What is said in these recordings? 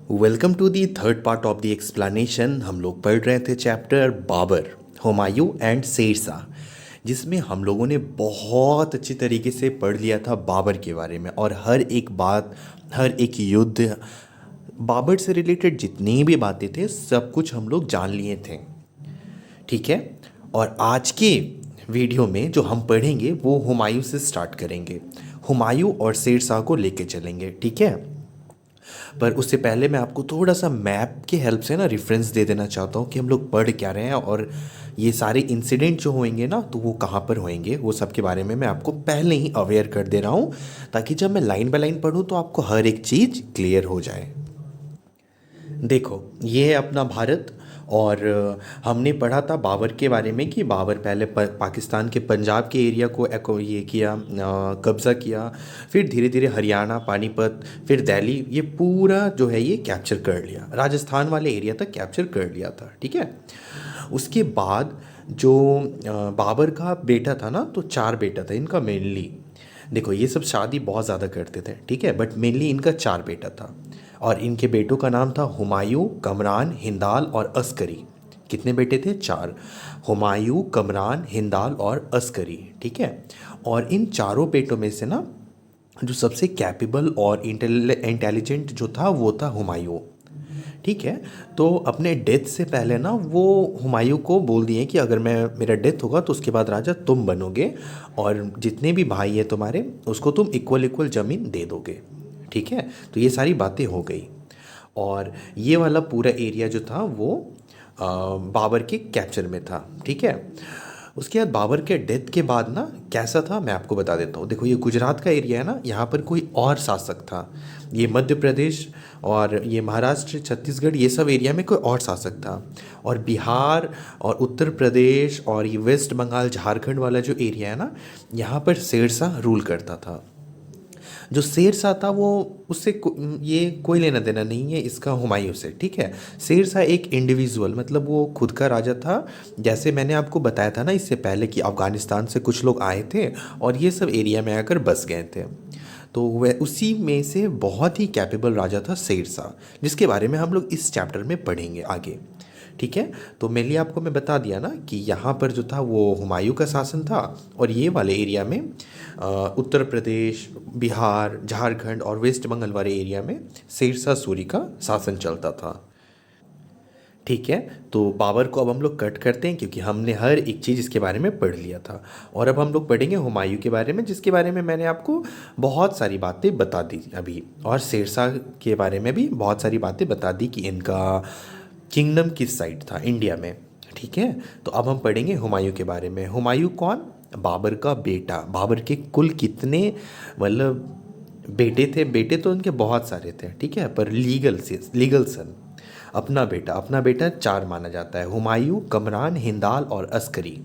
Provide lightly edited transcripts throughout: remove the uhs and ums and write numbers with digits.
Welcome to the third part of the explanation. हम लोग पढ़ रहे थे चैप्टर बाबर, हुमायूं एंड शेरशाह, जिसमें हम लोगों ने बहुत अच्छी तरीके से पढ़ लिया था बाबर के बारे में। और हर एक बात, हर एक युद्ध, बाबर से रिलेटेड जितनी भी बातें थे सब कुछ हम लोग जान लिए थे। ठीक है। और आज के वीडियो में जो हम पढ़ेंगे वो हुमायूं से स्टार्ट करेंगे। हुमायूं और शेरशाह को लेके चलेंगे। ठीक है। पर उससे पहले मैं आपको थोड़ा सा मैप के हेल्प से ना रेफरेंस दे देना चाहता हूँ कि हम लोग पढ़ क्या रहे हैं, और ये सारे इंसिडेंट जो होंगे ना तो वो कहाँ पर होंगे वो सब के बारे में मैं आपको पहले ही अवेयर कर दे रहा हूँ, ताकि जब मैं लाइन बाय लाइन पढ़ूँ तो आपको हर एक चीज़ क्लियर हो जाए। देखो, ये है अपना भारत। और हमने पढ़ा था बाबर के बारे में कि बाबर पहले पाकिस्तान के पंजाब के एरिया को ये किया, कब्ज़ा किया। फिर धीरे धीरे हरियाणा, पानीपत, फिर दिल्ली, ये पूरा जो है ये कैप्चर कर लिया। राजस्थान वाले एरिया तक कैप्चर कर लिया था। ठीक है। उसके बाद जो बाबर का बेटा था ना, तो चार बेटा था इनका मेनली। देखो, ये सब शादी बहुत ज़्यादा करते थे। ठीक है। बट मेनली इनका चार बेटा था। और इनके बेटों का नाम था हुमायूं, कमरान, हिंदाल और अस्करी। कितने बेटे थे? चार। हुमायूं, कमरान, हिंदाल और अस्करी। ठीक है। और इन चारों बेटों में से ना जो सबसे कैपेबल और इंटेलिजेंट जो था वो था हुमायूं। ठीक है। तो अपने डेथ से पहले ना वो हुमायूं को बोल दिए कि अगर मेरा डेथ होगा तो उसके बाद राजा तुम बनोगे, और जितने भी भाई हैं तुम्हारे उसको तुम इक्वल इक्वल ज़मीन दे दोगे। ठीक है। तो ये सारी बातें हो गई। और ये वाला पूरा एरिया जो था वो बाबर के कैप्चर में था। ठीक है। उसके बाद बाबर के डेथ के बाद ना कैसा था मैं आपको बता देता हूँ। देखो, ये गुजरात का एरिया है ना, यहाँ पर कोई और शासक था। ये मध्य प्रदेश और ये महाराष्ट्र, छत्तीसगढ़, ये सब एरिया में कोई और शासक था। और बिहार और उत्तर प्रदेश और ये वेस्ट बंगाल, झारखंड वाला जो एरिया है ना, यहाँ पर शेरशाह रूल करता था। जो शेरशाह था वो उससे ये कोई लेना देना नहीं है इसका हुमायूं से। ठीक है। शेरशाह एक इंडिविजुअल, मतलब वो खुद का राजा था। जैसे मैंने आपको बताया था ना इससे पहले कि अफ़गानिस्तान से कुछ लोग आए थे और ये सब एरिया में आकर बस गए थे। तो वह उसी में से बहुत ही कैपेबल राजा था शेरशाह, जिसके बारे में हम लोग इस चैप्टर में पढ़ेंगे आगे। ठीक है। तो मेनली आपको मैं बता दिया ना कि यहाँ पर जो था वो हुमायूं का शासन था, और ये वाले एरिया में उत्तर प्रदेश, बिहार, झारखंड और वेस्ट बंगाल वाले एरिया में शेरशाह सूरी का शासन चलता था। ठीक है। तो बाबर को अब हम लोग कट करते हैं क्योंकि हमने हर एक चीज़ इसके बारे में पढ़ लिया था। और अब हम लोग पढ़ेंगे हुमायूं के बारे में, जिसके बारे में मैंने आपको बहुत सारी बातें बता दी अभी, और शेरशाह के बारे में भी बहुत सारी बातें बता दी कि इनका किंगडम किस साइड था इंडिया में। ठीक है। तो अब हम पढ़ेंगे हुमायूं के बारे में। हुमायूं कौन? बाबर का बेटा। बाबर के कुल कितने, मतलब बेटे थे? बेटे तो उनके बहुत सारे थे। ठीक है। पर लीगल सन, अपना बेटा चार माना जाता है: हुमायूं, कमरान, हिंदाल और अस्करी।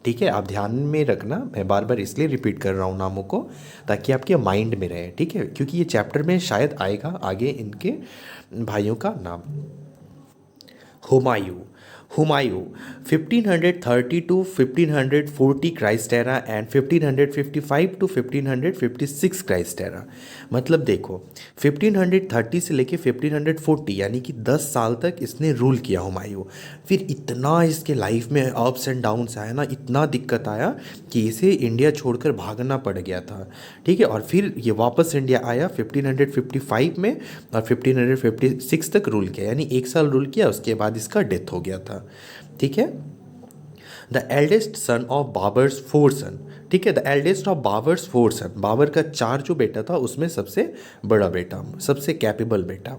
ठीक है। आप ध्यान में रखना, मैं बार बार इसलिए रिपीट कर रहा हूँ नामों को ताकि आपके माइंड में रहे। ठीक है। क्योंकि ये चैप्टर में शायद आएगा आगे इनके भाइयों का नाम। Humayun Humayun 1530 to 1540 Christ era and 1555 to 1556 Christ era. मतलब देखो, 1530 से लेके 1540 यानी कि 10 साल तक इसने रूल किया हुमायूं। फिर इतना इसके लाइफ में अप्स एंड डाउन्स आया ना, इतना दिक्कत आया कि इसे इंडिया छोड़कर भागना पड़ गया था। ठीक है। और फिर ये वापस इंडिया आया 1555 में, और 1556 तक रूल किया, यानी एक साल रूल किया, उसके बाद इसका डेथ हो गया था। ठीक है। The eldest son of Babur's four son. ठीक है। The eldest of Babur's four son, Babur का चार जो बेटा था उसमें सबसे बड़ा बेटा, सबसे कैपेबल बेटा,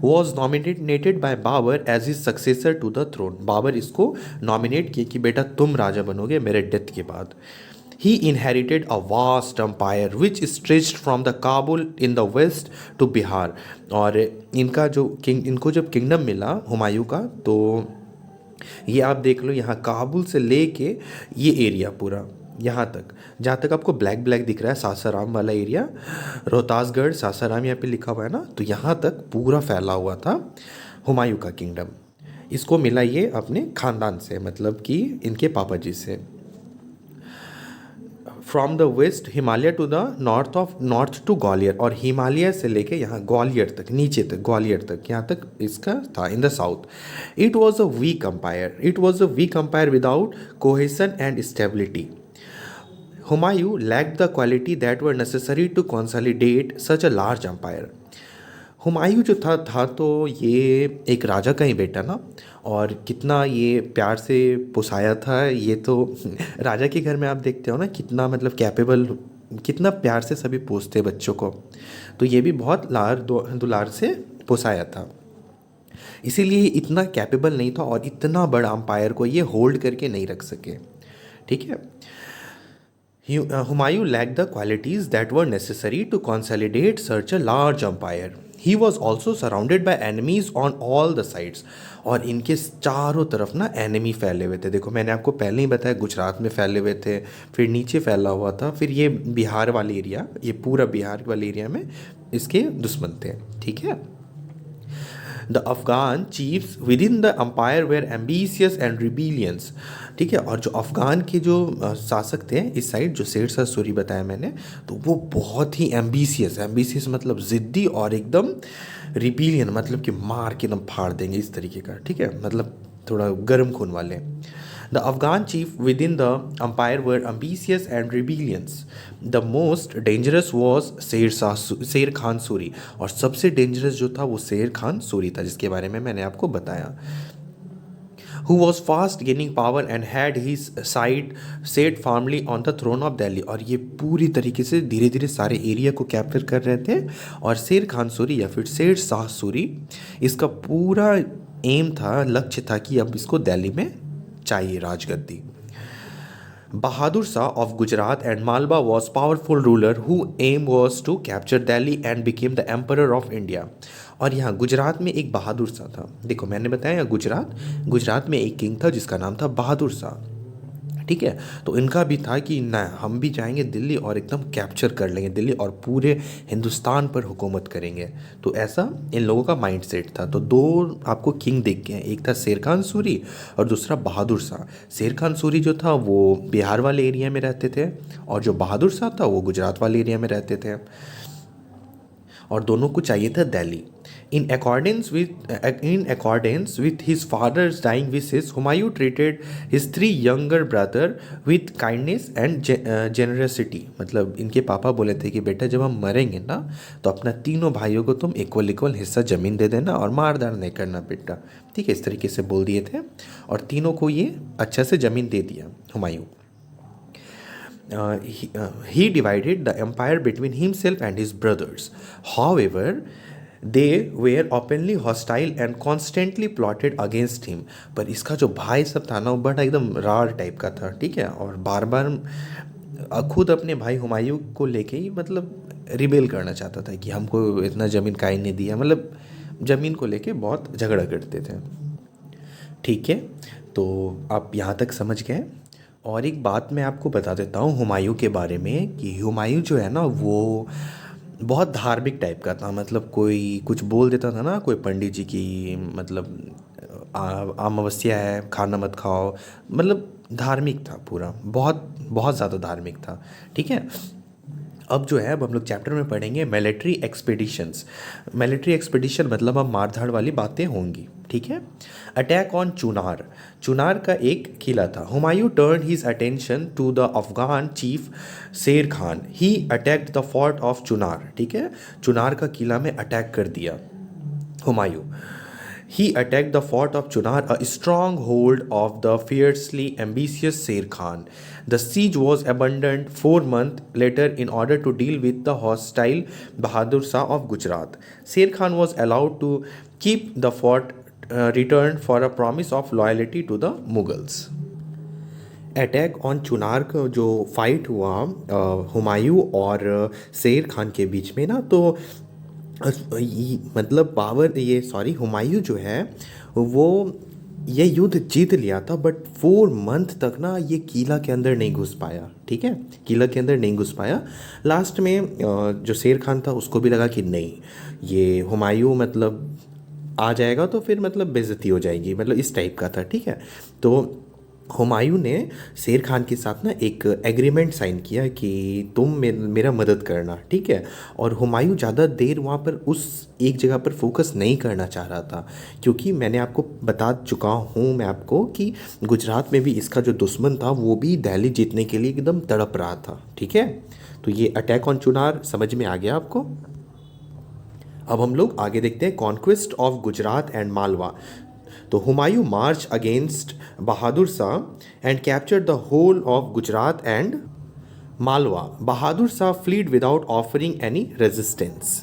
was nominated by Babur as his successor to the throne. Babur इसको नॉमिनेट किए कि बेटा तुम राजा बनोगे मेरे डेथ के बाद। He inherited a vast empire which stretched from the Kabul in the west to Bihar. और इनको जब किंगडम मिला हुमायूं का, तो ये आप देख लो, यहाँ काबुल से लेके ये एरिया पूरा यहाँ तक, जहाँ तक आपको ब्लैक ब्लैक दिख रहा है सासाराम वाला एरिया, रोहतासगढ़, सासाराम यहाँ पे लिखा हुआ है ना, तो यहाँ तक पूरा फैला हुआ था हुमायूं का किंगडम। इसको मिला ये अपने ख़ानदान से, मतलब कि इनके पापा जी से। From the west Himalaya to the north to Gwalior, और हिमालय से लेके यहाँ ग्वालियर तक, नीचे तक ग्वालियर तक, यहाँ तक इसका था in the south. It was a weak empire without cohesion and stability. Humayun lacked the quality that were necessary to consolidate such a large empire. Humayun जो था तो ये एक राजा का ही बेटा ना, और कितना ये प्यार से पोसाया था ये तो राजा के घर में आप देखते हो ना कितना मतलब कैपेबल, कितना प्यार से सभी पोसते बच्चों को, तो ये भी बहुत दुलार से पोसाया था. इसीलिए इतना कैपेबल नहीं था और इतना बड़ा अंपायर को ये होल्ड करके नहीं रख सके. ठीक है. Humayun lacked the qualities that were necessary to consolidate such a large empire. He was also surrounded by enemies on all the sides. और इनके चारों तरफ ना एनिमी फैले हुए थे. देखो मैंने आपको पहले ही बताया गुजरात में फैले हुए थे, फिर नीचे फैला हुआ था, फिर ये बिहार वाले एरिया, ये पूरा बिहार वाले एरिया में इसके दुश्मन थे. ठीक है. The Afghan chiefs within the empire were ambitious and rebellious. ठीक है. और जो अफगान के जो शासक थे इस साइड, जो शेरशाह सूरी बताया मैंने, तो वो बहुत ही एम्बिशियस मतलब ज़िद्दी, और एकदम रिबीलियन मतलब कि मार के एकदम फाड़ देंगे इस तरीके का. ठीक है. मतलब थोड़ा गर्म खून वाले. The Afghan chief within the empire were ambitious and rebellious. The most dangerous was Sher Khan Suri. और सबसे डेंजरस जो था वो शेर खान सूरी था, जिसके बारे में मैंने आपको बताया. Who was fast gaining power and had his side set firmly on the throne of Delhi. और ये पूरी तरीके से धीरे धीरे सारे एरिया को कैप्चर कर रहे थे. और शेर खान सूरी या फिर शेर शाह सूरी, इसका पूरा एम था, लक्ष्य था कि अब इसको दिल्ली में चाहिए राजगद्दी. Bahadur Shah of Gujarat and Malwa was powerful ruler whose aim was to capture Delhi and became the emperor of India. और यहाँ गुजरात में एक बहादुर शाह था. देखो मैंने बताया गुजरात में एक किंग था जिसका नाम था बहादुर शाह. ठीक है. तो इनका भी था कि ना हम भी जाएंगे दिल्ली और एकदम कैप्चर कर लेंगे दिल्ली और पूरे हिंदुस्तान पर हुकूमत करेंगे. तो ऐसा इन लोगों का माइंड सेट था. तो दो आपको किंग दिख गए, एक था शेर खान सूरी और दूसरा बहादुर शाह. शेर खान सूरी जो था वो बिहार वाले एरिया में रहते थे, और जो बहादुर शाह था वो गुजरात वाले एरिया में रहते थे, और दोनों को चाहिए था Delhi. In accordance with his father's dying wishes, Humayun treated his three younger brother with kindness and generosity. मतलब इनके पापा बोले थे कि बेटा जब हम मरेंगे ना तो अपना तीनों भाइयों को तुम इक्वल हिस्सा ज़मीन दे देना और मारदार नहीं करना बेटा. ठीक है. इस तरीके से बोल दिए थे और तीनों को ये अच्छा से ज़मीन दे दिया Humayun. He divided the empire between himself and his brothers. However, they were openly hostile and constantly plotted against him. पर इसका जो भाई सब था ना वो बड़ा एकदम रार टाइप का था. ठीक है. और बार बार खुद अपने भाई हुमायूं को लेके ही मतलब रिबेल करना चाहता था कि हमको इतना ज़मीन काहे नहीं दिया. मतलब ज़मीन को लेके बहुत झगड़ा करते थे. ठीक है. तो आप यहाँ तक समझ गए. और एक बात मैं आपको बता देता हूँ हुमायूं के बारे में कि हुमायूं जो है ना वो बहुत धार्मिक टाइप का था. मतलब कोई कुछ बोल देता था ना, कोई पंडित जी की मतलब अमावस्या है खाना मत खाओ, मतलब धार्मिक था पूरा, बहुत ज़्यादा धार्मिक था. ठीक है. अब जो है अब हम लोग चैप्टर में पढ़ेंगे मिलिट्री एक्सपेडिशन मतलब अब मारधाड़ वाली बातें होंगी. ठीक है. अटैक ऑन चुनार का एक किला था. Humayun turn his attention to the Afghan chief Sher Khan. He attacked the fort of Chunar. ठीक है. चुनार का किला में अटैक कर दिया Humayun. He attacked the fort of Chunar, a stronghold of the fiercely ambitious Sher Khan. The siege was abandoned 4 months later in order to deal with the hostile Bahadur Shah of Gujarat. Sher Khan was allowed to keep the fort returned for a promise of loyalty to the Mughals. Attack on Chunar का जो fight हुआ हुमायूं और शेर खान के बीच में ना, तो मतलब हुमायूं जो है वो ये युद्ध जीत लिया था, बट 4 मंथ तक ना ये किला के अंदर नहीं घुस पाया. ठीक है. किला के अंदर नहीं घुस पाया. लास्ट में जो शेर खान था उसको भी लगा कि नहीं ये हुमायूं मतलब आ जाएगा तो फिर मतलब बेइज्जती हो जाएगी, मतलब इस टाइप का था. ठीक है. तो हुमायूं ने शेर खान के साथ ना एक एग्रीमेंट साइन किया कि तुम मेरा मदद करना, ठीक है। और हुमायूं ज़्यादा देर वहाँ पर उस एक जगह पर फोकस नहीं करना चाह रहा था, क्योंकि मैंने आपको बता चुका हूँ मैं आपको कि गुजरात में भी इसका जो दुश्मन था वो भी दिल्ली जीतने के लिए एकदम तड़प रहा था, ठीक है। तो ये अटैक ऑन चुनार समझ में आ गया आपको। अब हम लोग आगे देखते हैं conquest of Gujarat and Malwa. तो Humayun march against Bahadur Shah and capture the whole of Gujarat and Malwa. Bahadur Shah fled without offering any resistance.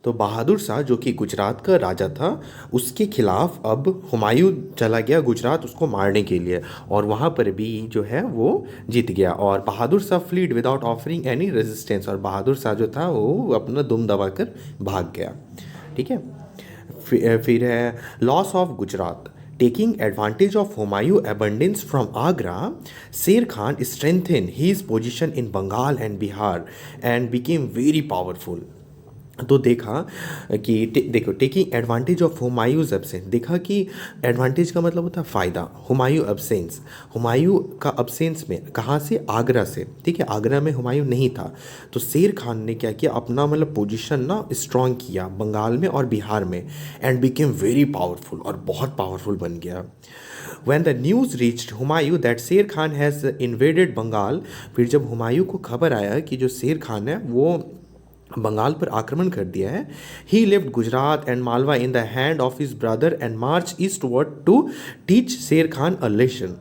तो बहादुर शाह जो कि गुजरात का राजा था, उसके खिलाफ अब हुमायूं चला गया गुजरात उसको मारने के लिए, और वहाँ पर भी जो है वो जीत गया। और Bahadur Shah fled without offering any resistance, और बहादुर शाह जो था वो अपना दुम दबा कर भाग गया, ठीक है। फिर है loss of Gujarat. Taking advantage of Humayun abundance from Agra, Sher Khan strengthen his position in Bengal and Bihar and became very powerful. तो देखा कि देखो taking advantage of Humayun's absence, देखा कि एडवांटेज का मतलब होता है फ़ायदा। हुमायूं एब्सेंस, हुमायूं का एब्सेंस में कहाँ से, आगरा से, ठीक है। आगरा में हुमायूं नहीं था, तो शेर खान ने क्या किया, अपना मतलब पोजीशन ना स्ट्रॉन्ग किया बंगाल में और बिहार में, एंड बिकेम वेरी पावरफुल, और बहुत पावरफुल बन गया। When the news reached Humayun that शेर खान हैज़ इन्वेडेड बंगाल, फिर जब हुमायूं को खबर आया कि जो शेर खान है वो बंगाल पर आक्रमण कर दिया है, he left Gujarat and Malwa in the hand of his brother and march eastward to teach Sher Khan a lesson.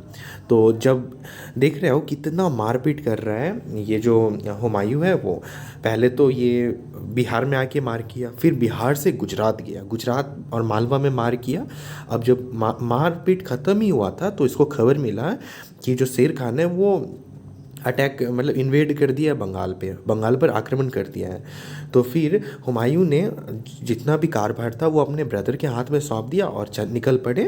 तो जब देख रहे हो कितना मारपीट कर रहा है ये जो हुमायूं है, वो पहले तो ये बिहार में आके मार किया, फिर बिहार से गुजरात गया, गुजरात और मालवा में मार किया। अब जब मारपीट ख़त्म ही हुआ था तो इसको खबर मिला कि जो शेर खान है वो अटैक मतलब इन्वेड कर दिया बंगाल पे, बंगाल पर आक्रमण कर दिया है। तो फिर हुमायूं ने जितना भी कारभार था वो अपने ब्रदर के हाथ में सौंप दिया और निकल पड़े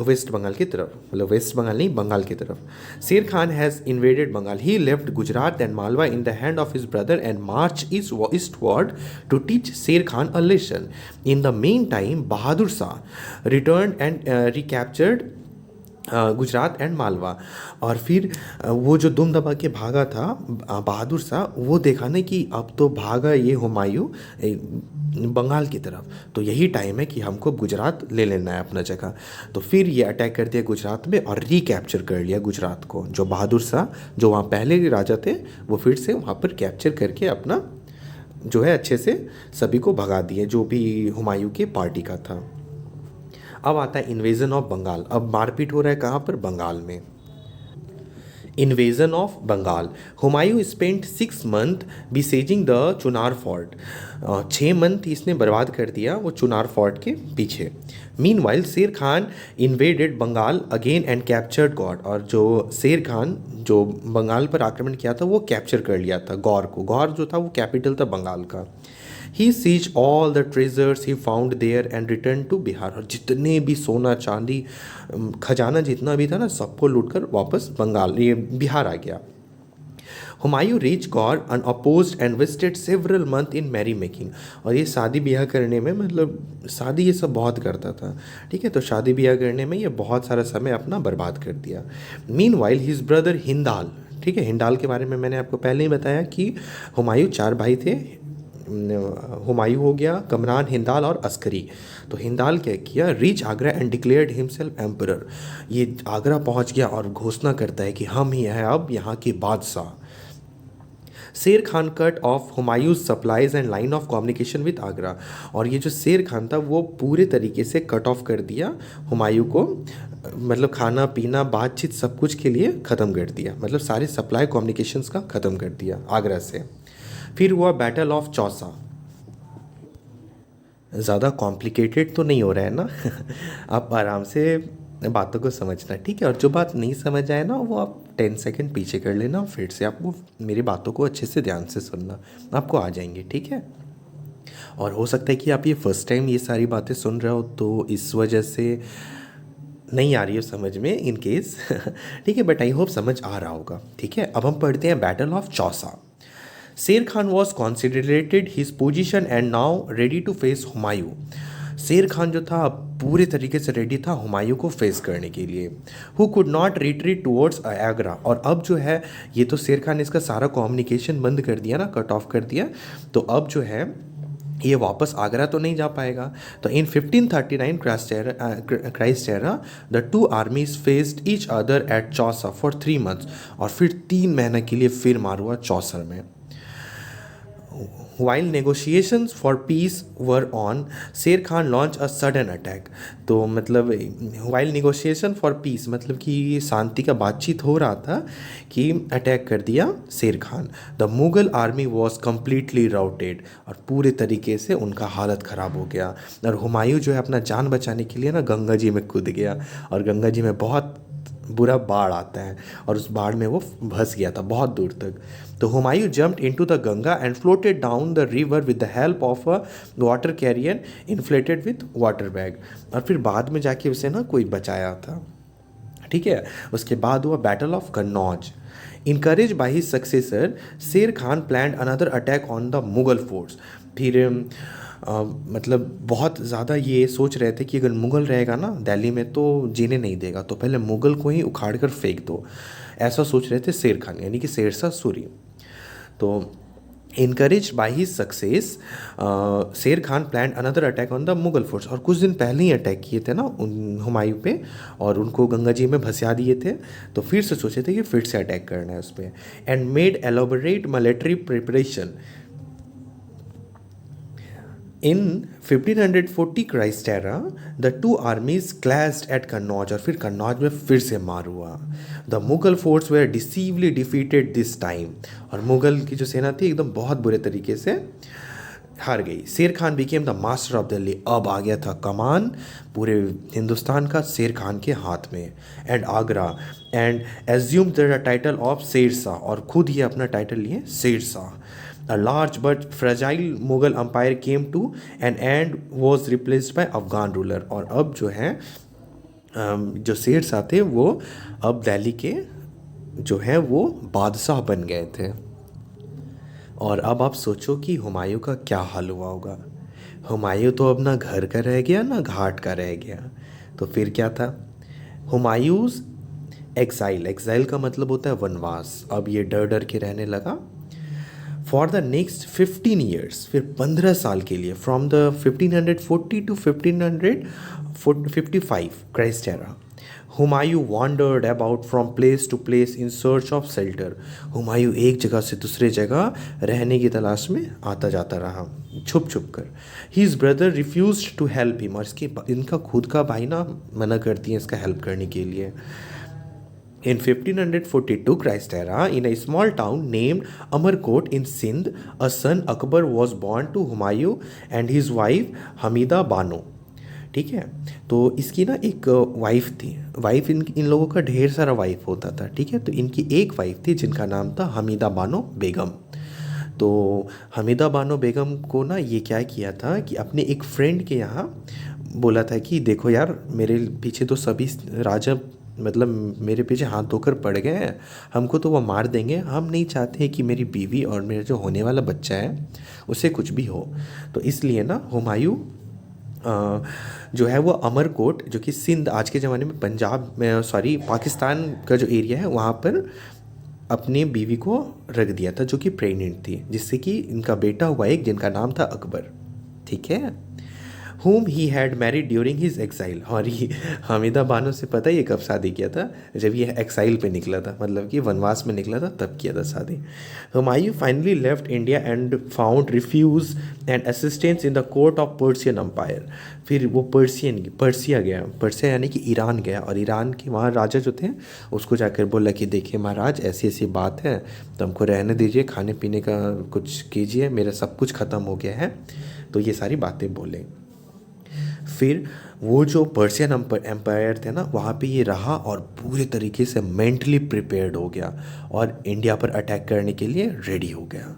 वेस्ट बंगाल की तरफ, मतलब वेस्ट बंगाल नहीं, बंगाल की तरफ। Sher Khan has invaded Bengal, he left Gujarat and Malwa in the hand of his brother and march eastward to teach Sher Khan a lesson. In the meantime Bahadur Shah return and recaptured Gujarat and Malwa. और फिर वो जो दुम दबा के भागा था बहादुर शाह, वो देखा ना कि अब तो भागा ये हुमायूं बंगाल की तरफ, तो यही टाइम है कि हमको गुजरात ले लेना है अपना जगह। तो फिर ये अटैक कर दिया गुजरात में और रिकैप्चर कर लिया गुजरात को। जो बहादुर शाह जो वहाँ पहले के राजा थे वो फिर से वहाँ पर कैप्चर करके अपना जो है अच्छे से सभी को भगा दिए जो भी हुमायूं के पार्टी का था। अब आता है इन्वेजन ऑफ बंगाल। अब मारपीट हो रहा है कहाँ पर, बंगाल में। Invasion of Bengal. Humayun spent 6 month besieging the Chunar fort. 6 month इसने बर्बाद कर दिया वो चुनार फोर्ट के पीछे। Meanwhile Sher Khan invaded Bengal again and captured Gaur. और जो शेर खान जो बंगाल पर आक्रमण किया था वो कैप्चर कर लिया था गौड़ को। गौड़ जो था वो कैपिटल था बंगाल का। He seized all the treasures he found there and return to Bihar. और जितने भी सोना चांदी खजाना जितना भी था ना सबको लूटकर वापस बंगाल ये बिहार आ गया। Humayun reach Gaur unopposed and wasted several month in merry making ये शादी ब्याह करने में मतलब शादी ये सब बहुत करता था, ठीक है। तो शादी ब्याह करने में ये बहुत सारा समय अपना बर्बाद कर दिया। Mean while his brother Hindal, ठीक है। हिंदाल के बारे में मैंने आपको पहले ही बताया कि हुमायूं 4 भाई थे। हुमायूं हो गया, कमरान, हिंदाल और अस्करी। तो हिंदाल क्या किया, reach Agra and declared himself emperor. ये आगरा पहुंच गया और घोषणा करता है कि हम ही हैं अब यहाँ के बादशाह। शेर Khan cut off Humayun's supplies and line of communication with Agra. और ये जो शेर खान था वो पूरे तरीके से कट ऑफ कर दिया हुमायूं को, मतलब खाना पीना बातचीत सब कुछ के लिए ख़त्म कर दिया, मतलब सारे सप्लाई कम्युनिकेशंस का ख़त्म कर दिया आगरा से। फिर हुआ बैटल ऑफ चौसा। ज़्यादा कॉम्प्लिकेटेड तो नहीं हो रहा है ना आप आराम से बातों को समझना, ठीक है। और जो बात नहीं समझ आए ना वो आप 10 सेकंड पीछे कर लेना, फिर से आपको मेरी बातों को अच्छे से ध्यान से सुनना, आपको आ जाएंगे, ठीक है। और हो सकता है कि आप ये फर्स्ट टाइम ये सारी बातें सुन रहे हो तो इस वजह से नहीं आ रही हो समझ में इन केस ठीक है, बट आई होप समझ आ रहा होगा, ठीक है। अब हम पढ़ते हैं बैटल ऑफ चौसा। शेर Khan was consolidated his position and now ready to face Humayun. शेर खान जो था पूरे तरीके से रेडी था हुमायूं को फेस करने के लिए। Who could not retreat towards Agra, और अब जो है ये तो शेर खान ने इसका सारा कम्युनिकेशन बंद कर दिया ना, कट ऑफ कर दिया, तो अब जो है ये वापस आगरा तो नहीं जा पाएगा। तो इन 1539 Christ era the two आर्मीज faced each other at Chausa for 3 months, और फिर 3 महीने के लिए फिर मार हुआ चौसर में। While negotiations for peace were on, शेर Khan launch a sudden attack. तो मतलब while negotiation for peace मतलब कि शांति का बातचीत हो रहा था कि अटैक कर दिया शेर Khan. The Mughal army was completely routed, और पूरे तरीके से उनका हालत ख़राब हो गया। और हुमायूं जो है अपना जान बचाने के लिए ना गंगा जी में कूद गया, और गंगा जी में बहुत बुरा बाढ़ आता है, और उस बाढ़ में वो फंस गया था बहुत दूर तक। तो Humayun jumped into the Ganga and floated down the river with the help of a water career inflated with water bag, और फिर बाद में जाके उसे ना कोई बचाया था। ठीक है, उसके बाद हुआ battle of Kannauj. Encourage by his successor Sher Khan plan another attack on the Mughal force. फिर मतलब बहुत ज़्यादा ये सोच रहे थे कि अगर मुग़ल रहेगा ना दिल्ली में तो जीने नहीं देगा, तो पहले मुग़ल को ही उखाड़ कर फेंक दो, ऐसा सोच रहे थे शेर खान, यानी कि शेरशाह सूरी। तो इनकरेज बाय हिज सक्सेस शेर Khan plan another attack on the Mughal force, और कुछ दिन पहले ही अटैक किए थे ना हुमायूं पे, और उनको गंगा जी में भंसा दिए थे, तो फिर से सोचे थे कि फिर से अटैक करना है उस पर। And made elaborate military preparation. In 1540 Christ era, the two armies clashed at Kannauj, और फिर कन्नौज में फिर से मार हुआ। The Mughal force were decisively defeated this time, और मुग़ल की जो सेना थी एकदम बहुत बुरे तरीके से हार गई। शेर Khan became the master of Delhi, अब आ गया था कमान पूरे हिंदुस्तान का शेर खान के हाथ में, and Agra, and assume the title of Sher Shah, और खुद ही अपना टाइटल लिए Sher Shah. A large but fragile Mughal empire came to an end, was replaced by Afghan ruler, और अब जो है जो शेरशाह थे वो अब दिल्ली के जो है वो बादशाह बन गए थे। और अब आप सोचो कि हुमायूं का क्या हाल हुआ होगा। हुमायूं तो अब ना घर का रह गया ना घाट का रह गया, तो फिर क्या था। हुमायूं's एक्साइल, एक्साइल का मतलब होता है वनवास। अब ये डर डर के रहने लगा फॉर द नेक्स्ट 15 ईयर्स, फिर 15 साल के लिए, from the 1540 to 1555 Christ era. Humayun wandered about from place to place in search of shelter. Humayun एक जगह से दूसरे जगह रहने की तलाश में आता जाता रहा छुप छुप कर। His brother refuse to help him, और इनका खुद का भाई ना मना करती है इसका हेल्प करने के लिए। In 1542 Christ era, in a small town named Amarkot in Sindh, a son Akbar was born to Humayun and his wife Hamida Bano। ठीक है, तो इसकी ना एक वाइफ थी, वाइफ इन लोगों का ढेर सारा वाइफ होता था। ठीक है, तो इनकी एक वाइफ थी जिनका नाम था हमीदा बानो बेगम। तो हमीदा बानो बेगम को ना ये क्या किया था कि अपने एक फ्रेंड के यहाँ बोला था कि देखो यार, मेरे पीछे तो सभी राजा मतलब मेरे पीछे हाथ धोकर पड़ गए हैं, हमको तो वो मार देंगे, हम नहीं चाहते कि मेरी बीवी और मेरा जो होने वाला बच्चा है उसे कुछ भी हो। तो इसलिए ना हुमायूं जो है वो अमरकोट, जो कि सिंध आज के ज़माने में पंजाब में सॉरी पाकिस्तान का जो एरिया है वहाँ पर अपनी बीवी को रख दिया था, जो कि प्रेग्नेंट थी, जिससे कि इनका बेटा हुआ एक जिनका नाम था अकबर। ठीक है, whom he had married during his exile। और ये हमीदा बानो से पता ही कब शादी किया था, जब ये एक्साइल पे निकला था, मतलब कि वनवास में निकला था तब किया था शादी। Humayun finally left India and found refuge and assistance in the court of Persian empire. फिर वो पर्सिया गया, पर्सिया यानी कि ईरान गया, और ईरान के वहाँ राजा जो थे उसको जाकर बोला कि देखिए महाराज ऐसी ऐसी बात है, तो हमको रहने दीजिए, खाने पीने का कुछ कीजिए, मेरा सब कुछ ख़त्म हो गया है। तो ये सारी बातें बोले। फिर वो जो पर्सियन एम्पायर थे ना वहाँ पे ये रहा और पूरे तरीके से मेंटली प्रिपेयर्ड हो गया और इंडिया पर अटैक करने के लिए रेडी हो गया।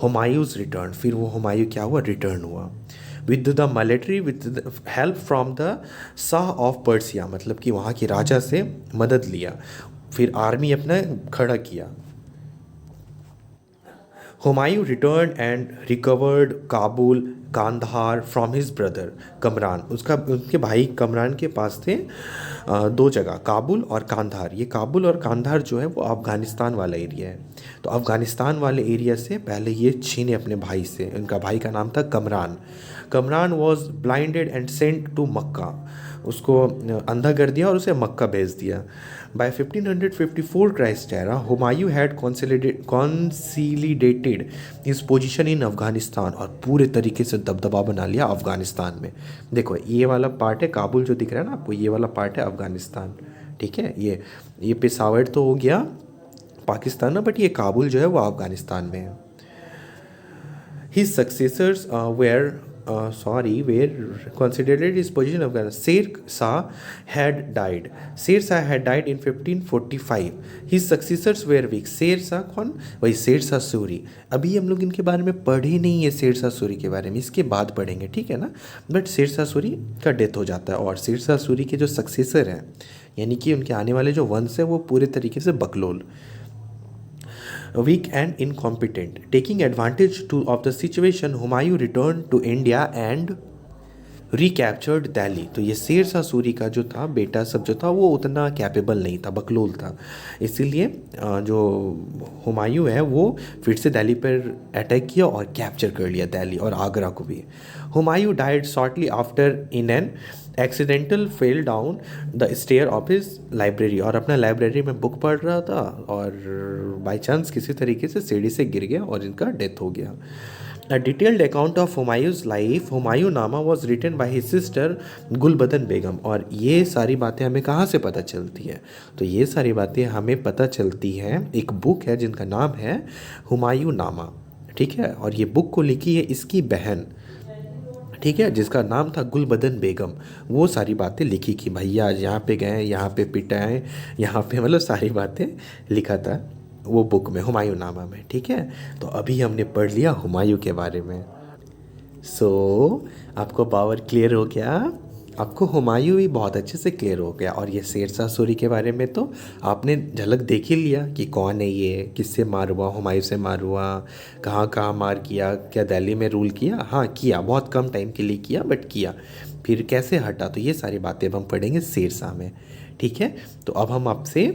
हुमायूं's रिटर्न, फिर वो हुमायूं क्या हुआ, रिटर्न हुआ with the military with help from the Shah of Persia, मतलब कि वहाँ के राजा से मदद लिया, फिर आर्मी अपना खड़ा किया। Humayun return and recovered Kabul Kandahar from his brother Kamran. उसका उनके भाई कमरान के पास थे दो जगह, काबुल और कांधार। ये काबुल और कांधार जो है वो अफ़गानिस्तान वाला एरिया है। तो अफ़गानिस्तान वाले एरिया से पहले ये छीने अपने भाई से। उनका भाई का नाम था Kamran. Kamran was blinded and sent to Mecca. उसको अंधा कर दिया और उसे मक्का भेज दिया। By 1554 Christ era Humayun had consolidated his position in Afghanistan, और पूरे तरीके से दबदबा बना लिया अफगानिस्तान में। देखो ये वाला पार्ट है काबुल जो दिख रहा है ना आपको, ये वाला पार्ट है अफगानिस्तान। ठीक है, ये पेशावर तो हो गया पाकिस्तान में, बट ये काबुल जो है वो अफगानिस्तान में है। His successors were considered his position of Ghana. Sher Shah had died. Sher Shah had died in 1545. His successors were weak. Sher Shah कौन? वही शेर शाह सूरी। अभी हम लोग इनके बारे में पढ़े नहीं है, शेर शाह सूरी के बारे में इसके बाद पढ़ेंगे, ठीक है ना। बट शेर शाह सूरी का डेथ हो जाता है, और शेर शाह सूरी के जो सक्सेसर हैं यानी कि उनके आने वाले जो वंश है वो पूरे तरीके से बकलोल, weak and incompetent. Taking advantage of the situation, Humayun returned to India and recaptured Delhi. तो ये शेर शाह सूरी का जो था बेटा सब जो था वो उतना कैपेबल नहीं था, बकलोल था, इसीलिए जो हुमायूं है वो फिर से दिल्ली पर अटैक किया और कैप्चर कर लिया दिल्ली और आगरा को भी। Humayun died shortly after in an accidental fell down the stair of his library. और अपना लाइब्रेरी में बुक पढ़ रहा था और बाई चांस किसी तरीके से सीढ़ी से गिर गया और इनका डेथ हो गया। A detailed account of हुमायूं's life, हुमायूंनामा was written by his sister Gulbadan बेगम। और ये सारी बातें हमें कहाँ से पता चलती है? तो ये सारी बातें हमें पता चलती हैं, एक बुक है जिनका नाम है हुमायूंनामा, ठीक है। और ये बुक को लिखी है इसकी बहन, ठीक है, जिसका नाम था गुलबदन बेगम। वो सारी बातें लिखी कि भैया यहाँ पे गए, यहाँ पे पिटाएँ, यहाँ पे मतलब सारी बातें लिखा था वो बुक में, हुमायूंनामा में, ठीक है। तो अभी हमने पढ़ लिया हुमायूं के बारे में। आपको बाबर क्लियर हो गया, आपको हुमायूं भी बहुत अच्छे से क्लियर हो गया। और ये शेर शाह सूरी के बारे में तो आपने झलक देख ही लिया कि कौन है ये, किससे मार हुआ, हुमायूं से मार हुआ, कहाँ कहाँ मार किया, क्या दिल्ली में रूल किया, हाँ किया, बहुत कम टाइम के लिए किया बट किया, फिर कैसे हटा। तो ये सारी बातें अब हम पढ़ेंगे शेर शाह में, ठीक है। तो अब हम आपसे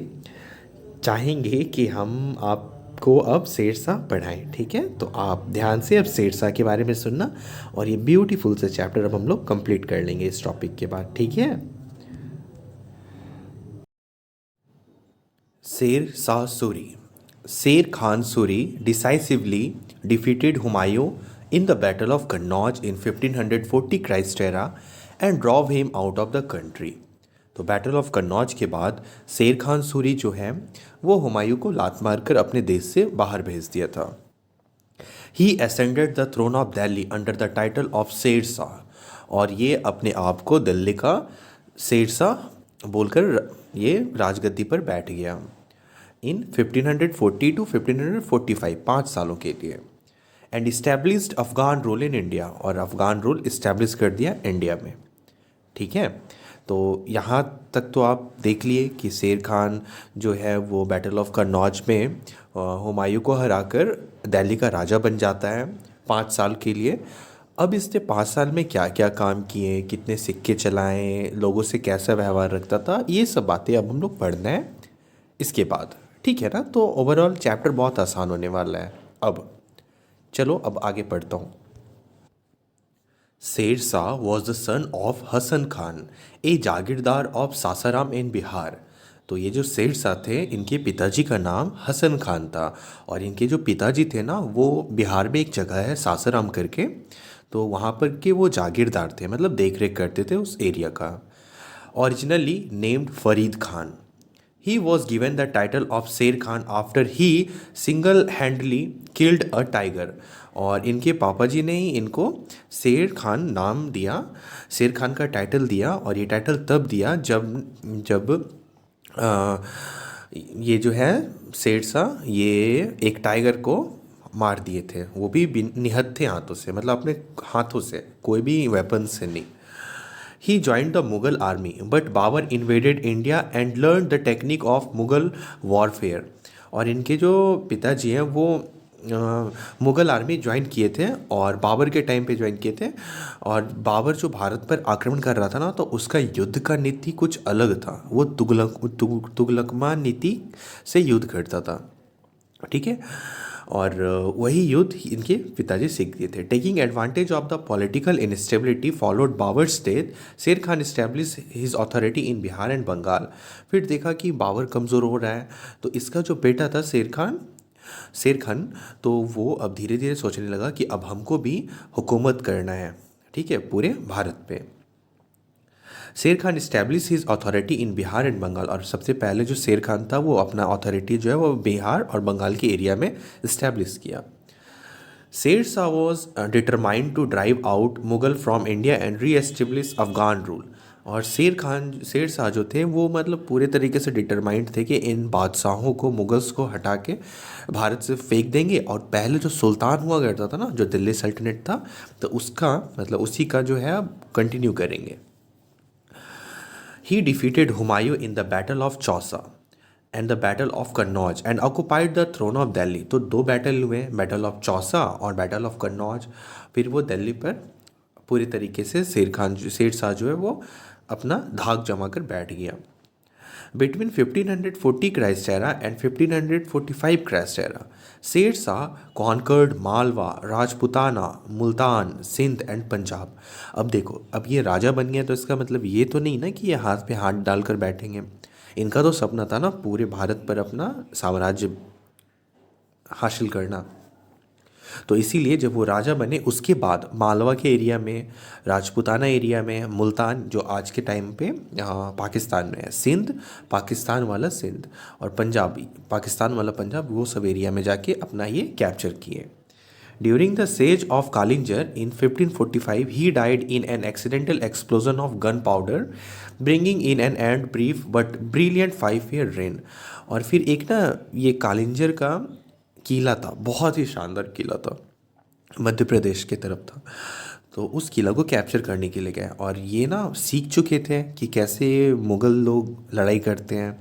चाहेंगे कि हम आपको अब शेर शाह पढ़ाएं, ठीक है। तो आप ध्यान से अब शेर शाह के बारे में सुनना, और ये ब्यूटीफुल से चैप्टर अब हम लोग कंप्लीट कर लेंगे इस टॉपिक के बाद, ठीक है। शेर शाह सूरी। शेर Khan Suri decisively defeated Humayun in the Battle of Kannauj in 1540 Christ era and drove him out of the country। तो बैटल ऑफ कन्नौज के बाद शेर खान सूरी जो है वो हुमायूं को लात मारकर अपने देश से बाहर भेज दिया था। He ascended the throne of Delhi under the title of Sher Shah, और ये अपने आप को दिल्ली का शेर शाह बोलकर ये राजगद्दी पर बैठ गया इन 1540 टू 1545, 5 सालों के लिए। And established Afghan rule in India, और अफगान रूल इस्टेब्लिश कर दिया इंडिया में, ठीक है। तो यहाँ तक तो आप देख लिए कि शेर खान जो है वो बैटल ऑफ कन्नौज में हुमायूं को हराकर दिल्ली का राजा बन जाता है 5 साल के लिए। अब इसने 5 साल में क्या क्या काम किए, कितने सिक्के चलाए, लोगों से कैसा व्यवहार रखता था, ये सब बातें अब हम लोग पढ़ना है इसके बाद, ठीक है ना। तो ओवरऑल चैप्टर बहुत आसान होने वाला है। अब चलो अब आगे पढ़ता हूँ। Sher Shah was the son of Hasan Khan, a jagirdar of Sasaram in Bihar. तो ये जो शेर शाह थे इनके पिताजी का नाम हसन खान था, और इनके जो पिताजी थे ना वो बिहार में एक जगह है सासाराम करके, तो वहाँ पर के वो जागीरदार थे, मतलब देख रेख करते थे उस एरिया का। Originally named Farid Khan, he was given the title of Sher Khan after he single handedly killed a tiger. और इनके पापा जी ने ही इनको शेर खान नाम दिया, शेर खान का टाइटल दिया, और ये टाइटल तब दिया जब जब ये जो है शेर शाह ये एक टाइगर को मार दिए थे, वो भी निहत्थे हाथों से, मतलब अपने हाथों से, कोई भी वेपन से नहीं। He joined the Mughal army, but Babur invaded India and learned the technique of Mughal warfare। और इनके जो पिताजी हैं वो मुग़ल आर्मी ज्वाइन किए थे और बाबर के टाइम पे ज्वाइन किए थे। और बाबर जो भारत पर आक्रमण कर रहा था ना, तो उसका युद्ध का नीति कुछ अलग था। वो तुगलकमा नीति से युद्ध करता था, ठीक है। और वही युद्ध इनके पिताजी सीख दिए थे। Taking advantage of the political instability followed Babur's death, Sher Khan establish his authority in Bihar and Bengal. फिर देखा कि बाबर कमज़ोर हो रहा है, तो इसका जो बेटा था शेर खान, तो वो अब धीरे धीरे सोचने लगा कि अब हमको भी हुकूमत करना है, ठीक है, पूरे भारत पे। Sher Khan establish his authority in Bihar and Bengal. और सबसे पहले जो शेर खान था वो अपना अथॉरिटी जो है वो बिहार और बंगाल के एरिया में इस्टेब्लिश किया। Sher Shah was determined to drive out Mughal from India and re establish Afghan rule. और शेर शाह जो थे वो मतलब पूरे तरीके से डिटरमाइंड थे कि इन बादशाहों को, मुगल्स को हटा के भारत से फेंक देंगे, और पहले जो सुल्तान हुआ करता था ना, जो दिल्ली सल्तनत था, तो उसका मतलब उसी का जो है अब कंटिन्यू करेंगे। He defeated Humayun in the Battle of Chausa and the Battle of Kannauj and occupied the throne of Delhi। तो दो बैटल हुए, बैटल ऑफ चौसा और बैटल ऑफ कन्नौज। फिर वो दिल्ली पर पूरी तरीके से शेर शाह जो है वो अपना धाक जमा कर बैठ गया। Between 1540 Christ era and 1545 Christ era, Sher Shah conquered Malwa, Rajputana, Multan, Sindh and Punjab. अब देखो, अब ये राजा बन गया तो इसका मतलब ये तो नहीं ना कि ये हाथ पे हाथ डालकर बैठेंगे। इनका तो सपना था ना पूरे भारत पर अपना साम्राज्य हासिल करना। तो इसीलिए जब वो राजा बने उसके बाद मालवा के एरिया में, राजपूताना एरिया में, मुल्तान जो आज के टाइम पे यहाँ पाकिस्तान में है, सिंध पाकिस्तान वाला सिंध, और पंजाबी पाकिस्तान वाला पंजाब, वो सब एरिया में जाके अपना ये कैप्चर किए। During the sage of Kalinjar in 1545 he died in an accidental explosion of gun powder, bringing in an and brief but brilliant 5 year rain. और फिर एक ना ये कालिंजर का किला था, बहुत ही शानदार किला था, मध्य प्रदेश के तरफ था। तो उस किला को कैप्चर करने के लिए गए, और ये ना सीख चुके थे कि कैसे मुग़ल लोग लड़ाई करते हैं।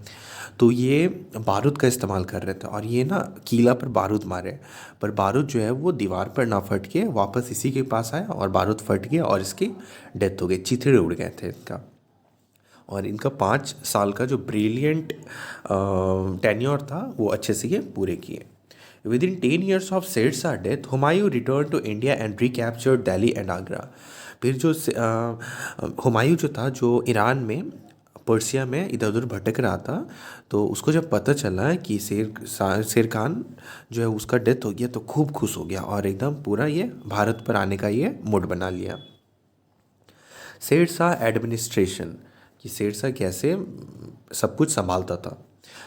तो ये बारूद का इस्तेमाल कर रहे थे, और ये ना किला पर बारूद मारे, पर बारूद जो है वो दीवार पर ना फट के वापस इसी के पास आया, और बारूद फट गया और इसकी डेथ हो गई, चिथड़े उड़ गए थे इनका। और इनका 5 साल का जो ब्रिलियंट टेन्योर था वो अच्छे से ये पूरे किए। Within 10 years of Sher Shah's death, Humayun returned to India and recaptured Delhi and Agra। फिर जो हुमायूं जो था, जो ईरान में, पर्सिया में इधर उधर भटक रहा था, तो उसको जब पता चला कि शेर खान जो है उसका डेथ हो गया, तो खूब खुश हो गया और एकदम पूरा ये भारत पर आने का ये मूड बना लिया। शेर शाह एडमिनिस्ट्रेशन, कि शेर शाह कैसे सब कुछ संभालता था।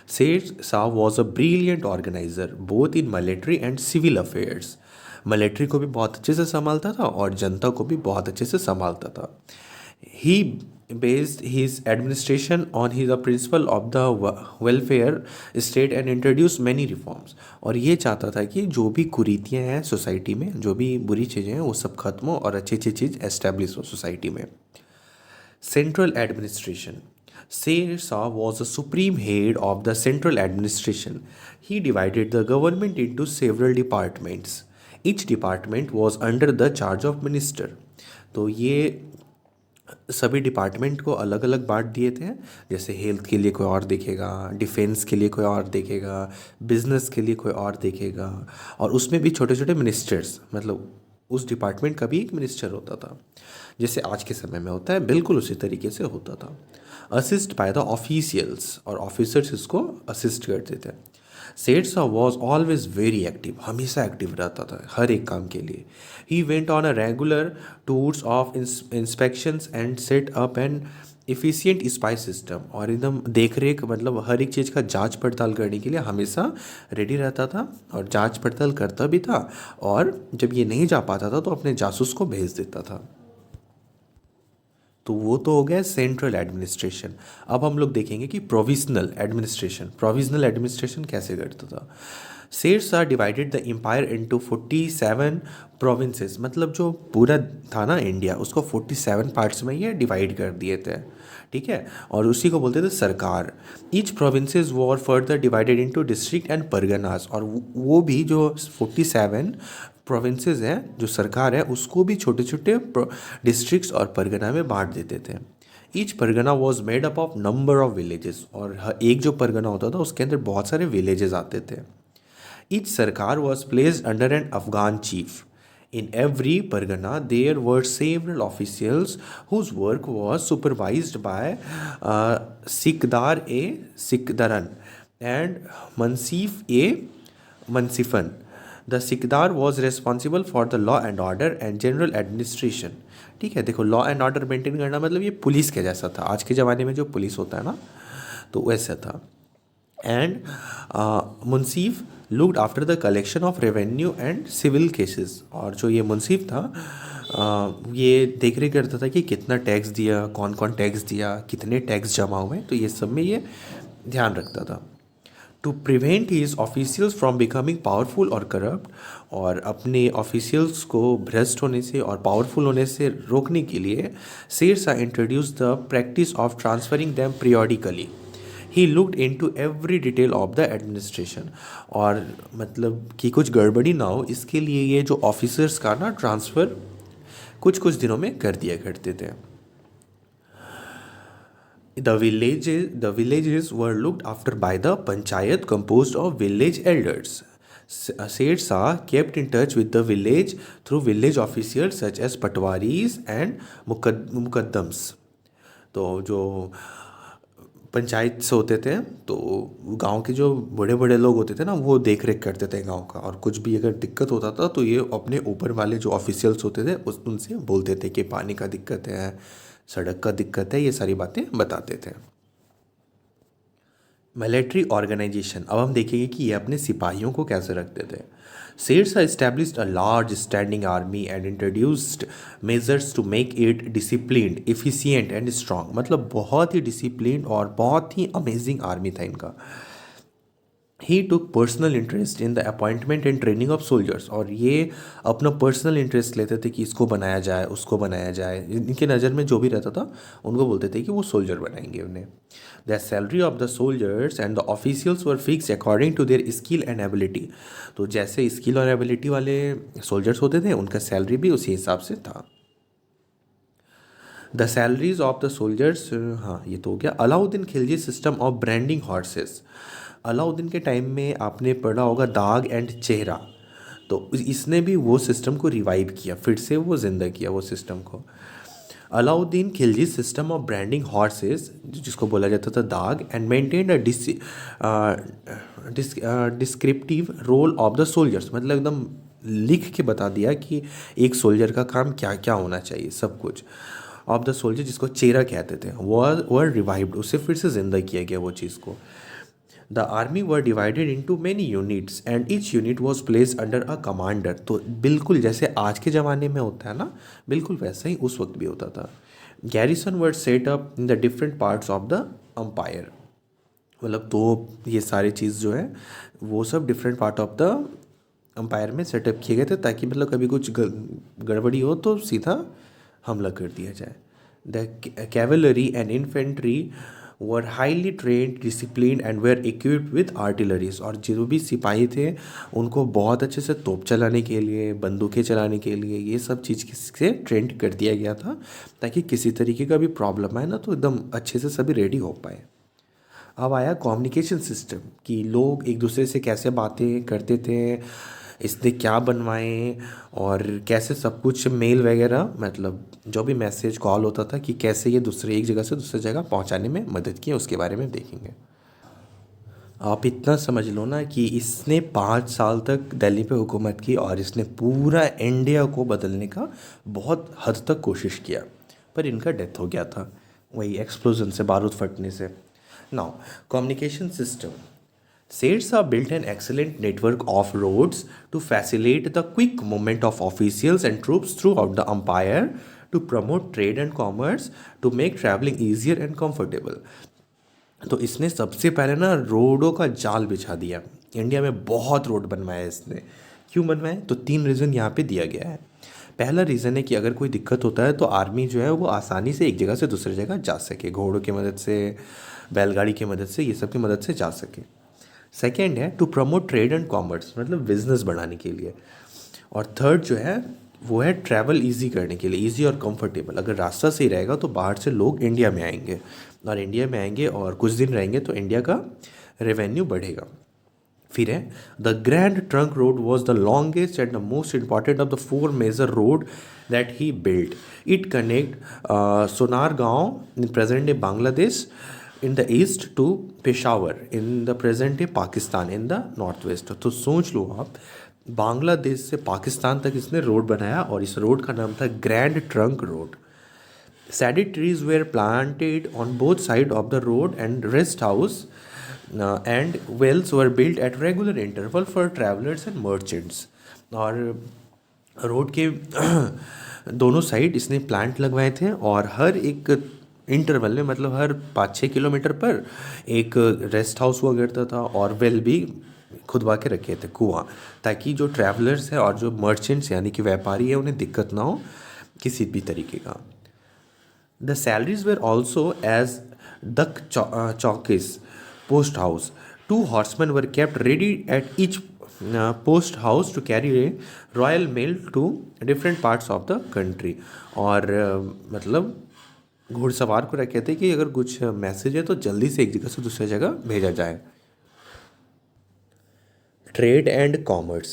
Sher Shah was a brilliant organiser both in military and civil affairs. Military को भी बहुत अच्छे से संभालता था और जनता को भी बहुत अच्छे से संभालता था। He based his administration on his principle of the welfare state and introduce many reforms. और ये चाहता था कि जो भी कुरीतियाँ हैं सोसाइटी में, जो भी बुरी चीज़ें हैं, वो सब खत्म हो और अच्छी अच्छी चीज़ एस्टेब्लिश हो सोसाइटी में। Central administration. Sher Shah was the supreme head of the central administration. He divided the government into several departments. Each department was under the charge of minister. तो ये सभी डिपार्टमेंट को अलग अलग बांट दिए थे, जैसे हेल्थ के लिए कोई और देखेगा, डिफेंस के लिए कोई और देखेगा, बिजनेस के लिए कोई और देखेगा, और उसमें भी छोटे छोटे मिनिस्टर्स, मतलब उस डिपार्टमेंट का भी एक मिनिस्टर होता था, जैसे आज के समय में होता है, बिल्कुल उसी तरीके से होता था। असिस्ट बाय द ऑफिशियल्स, और ऑफिसर्स इसको असिस्ट करते थे। Sher Shah was always very active, हमेशा एक्टिव रहता था हर एक काम के लिए। He went on a regular tours of inspections and set up an efficient spy system. और एकदम देख रेख, मतलब हर एक चीज़ का जांच पड़ताल करने के लिए हमेशा रेडी रहता था, और जांच पड़ताल करता भी था, और जब ये नहीं जा पाता था तो अपने जासूस को भेज देता था। तो वो तो हो गया सेंट्रल एडमिनिस्ट्रेशन। अब हम लोग देखेंगे कि प्रोविजनल एडमिनिस्ट्रेशन, प्रोविजनल एडमिनिस्ट्रेशन कैसे करता था। सेट्स आर divided the empire into 47 provinces, मतलब जो पूरा था ना इंडिया, उसको 47 पार्ट्स में ये डिवाइड कर दिए थे, ठीक है, और उसी को बोलते थे सरकार। Each provinces were further divided into district and Parganas, और वो भी जो 47 प्रोविंसेस हैं, जो सरकार है, उसको भी छोटे छोटे डिस्ट्रिक्ट्स और परगना में बांट देते थे। Each Pargana was made up of number of villages, और एक जो परगना होता था उसके अंदर बहुत सारे विलेजेस आते थे। ईच सरकार was placed under an Afghan chief. In every pargana, there were several officials whose work was supervised by Sikdar a Sikdaran and Mansif a Mansifan. The Sikdar was responsible for the law and order and general administration. ठीक है, देखो law and order maintain करना मतलब ये police के जैसा था। आज के ज़माने में जो पुलिस होता है ना, तो वैसा था। And munsif looked after the collection of revenue and civil cases, और जो ये मुंसीफ था ये देख रेख करता था कि कितना टैक्स दिया, कौन कौन टैक्स दिया, कितने टैक्स जमा हुए, तो ये सब में ये ध्यान रखता था। To prevent his officials from becoming powerful और करप्ट, और अपने ऑफिशियल्स को भ्रष्ट होने से और पावरफुल होने से रोकने के लिए Sher Shah introduce the practice of transferring them periodically. He looked into every detail of the administration, और मतलब कि कुछ गड़बड़ी ना हो इसके लिए ये जो ऑफिसर्स का ना ट्रांसफ़र कुछ कुछ दिनों में कर दिया करते थे। The villages were looked after by the panchayat composed of village elders. Seth kept in touch with the village through village officials such as patwaris and mukaddams. तो जो पंचायत से होते थे, तो गांव के जो बड़े बड़े लोग होते थे ना, वो देख रेख करते थे गांव का, और कुछ भी अगर दिक्कत होता था तो ये अपने ऊपर वाले जो ऑफिशियल्स होते थे उनसे बोलते थे कि पानी का दिक्कत है, सड़क का दिक्कत है, ये सारी बातें बताते थे। मिलिट्री ऑर्गेनाइजेशन, अब हम देखेंगे कि ये अपने सिपाहियों को कैसे रखते थे। Sher Shah established a large standing army and introduced measures to make it disciplined, efficient and strong, मतलब बहुत ही डिसिप्लिन और बहुत ही अमेजिंग आर्मी था इनका। He took personal interest in the appointment and training of soldiers, और ये अपना पर्सनल इंटरेस्ट लेते थे कि इसको बनाया जाए, उसको बनाया जाए। इनके नज़र में जो भी रहता था उनको बोलते थे कि वो सोल्जर बनाएंगे उन्हें। The salary of the soldiers and the officials were fix according to their skill and ability, तो जैसे स्किल और एबिलिटी वाले सोल्जर्स होते थे उनका सैलरी भी उसी हिसाब से था। The salaries of the soldiers, हाँ ये तो हो गया। Alauddin Khilji system of branding horses, Alauddin के टाइम में आपने पढ़ा होगा दाग एंड चेहरा, तो इसने भी वो सिस्टम को रिवाइव किया, फिर से वो जिंदा किया वो सिस्टम को। Alauddin Khilji system of branding horses, जिसको बोला जाता था दाग, and maintained a descriptive roll of the soldiers, मतलब एकदम लिख के बता दिया कि एक सोल्जर का काम क्या क्या होना चाहिए, सब कुछ। ऑफ द सोल्जर, जिसको चेहरा कहते थे, वो रिवाइव्ड, उसे फिर से जिंदा किया गया वो चीज़ को। The army were divided into many units and each unit was placed under a commander, तो बिल्कुल जैसे आज के ज़माने में होता है ना, बिल्कुल वैसा ही उस वक्त भी होता था। Garrison were set up in the different parts of the empire, मतलब तो ये सारी चीज़ जो है वो सब different part of the empire में सेटअप किए गए थे, ताकि मतलब कभी कुछ गड़बड़ी हो तो सीधा हमला कर दिया जाए। The cavalry and infantry were highly trained, discipline and were equipped with artilleries, और जो भी सिपाही थे उनको बहुत अच्छे से तोप चलाने के लिए, बंदूकें चलाने के लिए, ये सब चीज़ से ट्रेंड कर दिया गया था, ताकि किसी तरीके का भी प्रॉब्लम आए ना तो एकदम अच्छे से सभी रेडी हो पाए। अब आया कम्युनिकेशन सिस्टम, कि लोग एक दूसरे से कैसे बातें करते थे, इसने क्या बनवाएं, और कैसे सब कुछ मेल वगैरह, मतलब जो भी मैसेज कॉल होता था, कि कैसे ये दूसरे एक जगह से दूसरी जगह पहुंचाने में मदद की, उसके बारे में देखेंगे। आप इतना समझ लो ना कि इसने 5 साल तक दिल्ली पे हुकूमत की, और इसने पूरा इंडिया को बदलने का बहुत हद तक कोशिश किया, पर इनका डेथ हो गया था वही एक्सप्लोजन से, बारूद फटने से। Now communication system, Shairshah built an excellent network of roads to facilitate the quick movement of officials and troops throughout the empire to promote trade and commerce, to make travelling easier and comfortable. तो इसने सबसे पहले ना रोडों का जाल बिछा दिया। इंडिया में बहुत रोड बनवाया इसने। क्यों बनवाए? तो 3 रीज़न यहाँ पे दिया गया है। पहला रीज़न है कि अगर कोई दिक्कत होता है तो आर्मी जो है वो आसानी से एक जगह से दूसरी जगह जा सके, घोड़ों की मदद से, बैलगाड़ी की मदद से, ये सब की मदद से जा सके। सेकेंड है to promote trade and commerce, मतलब बिजनेस बढ़ाने के लिए। और थर्ड जो है वो है ट्रैवल इजी करने के लिए, इजी और कंफर्टेबल। अगर रास्ता सही रहेगा तो बाहर से लोग इंडिया में आएंगे, और इंडिया में आएंगे और कुछ दिन रहेंगे तो इंडिया का रेवेन्यू बढ़ेगा। फिर है the grand trunk road was the longest and the most important of the 4 major road that he built. It connect Sonargaon in present day Bangladesh in the east to Peshawar in the present day Pakistan in the north west. तो सोच लो आप, बांग्लादेश से पाकिस्तान तक इसने road बनाया और इस road का नाम था grand trunk road. Shady trees were planted on both sides of the road and rest house and wells were built at regular interval for travelers and merchants। और रोड के दोनों साइड इसने प्लांट लगवाए थे और हर एक इंटरवल में, मतलब हर 5-6 किलोमीटर पर एक रेस्ट हाउस हुआ करता था और वेल भी खुदवा के रखे थे, कुआं, ताकि जो ट्रैवलर्स हैं और जो मर्चेंट्स यानी कि व्यापारी है उन्हें दिक्कत ना हो किसी भी तरीके का। The salaries were also as Dak Chowkis post house. 2 horsemen were kept ready at each post house to carry a royal mail to different parts of the country। और मतलब घुड़सवार को रखे थे कि अगर कुछ मैसेज है तो जल्दी से एक जगह से दूसरी जगह भेजा जाए। Trade and commerce.